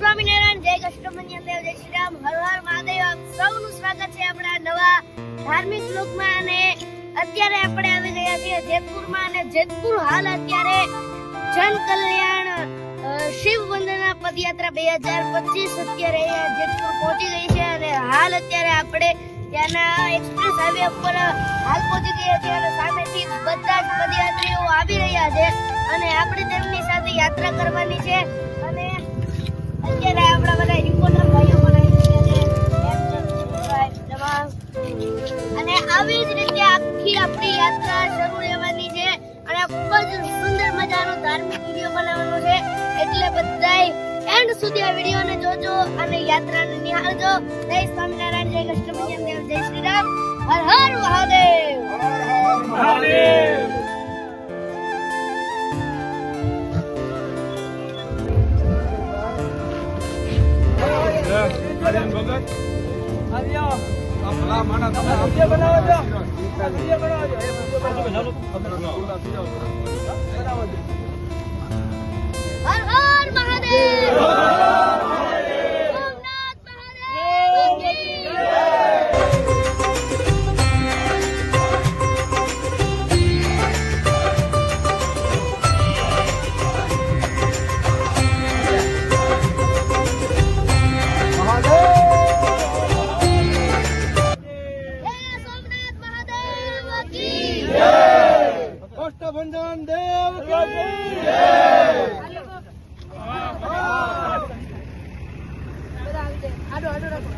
સ્વામિનારાયણ, જય કષ્ટભંજન દેવ, જય શ્રી રામ, હર હર મહાદેવ. આપ સૌનું સ્વાગત છે આપણા નવા ધાર્મિક બ્લોગમાં. અને અત્યારે આપણે આવી ગયા છીએ જેતપુરમાં. અને જેતપુર હાલ અત્યારે જન કલ્યાણ શિવ વંદના પદયાત્રા 2025 અત્યારે અહીંયા જેતપુર પહોંચી ગઈ છે. અને હાલ અત્યારે આપણે ત્યાંના એક્સપ્રેસ હાઈવે ઉપર હાલ પહોંચી ગયા છીએ. અને સામેથી બધા જ પદયાત્રીઓ આવી રહ્યા છે અને આપણે તેમની સાથે યાત્રા કરવાની છે. અને અત્યારે આપણા બધા રિપોર્ટર ભાઈઓ અને આવી જ રીતે આખી આપણી યાત્રા શરૂ રહેવાની છે. અને ખૂબ જ સુંદર મજાનો ધાર્મિક વિડીયો બનાવવાનો છે. એટલે બધાય એન્ડ સુધી આ વિડીયોને જોજો અને યાત્રાને નિહાળજો. જય સ્વામિનારાયણ, જય કષ્ટભંજન દેવ, જય શ્રી રામ, હર હર મહાદેવ. હર હર મહાદેવ. હર હર મહાદેવ. સોમનાથ મહાદેવ કી જય. કષ્ટભંજન દેવ કી જય. આડો રાખો.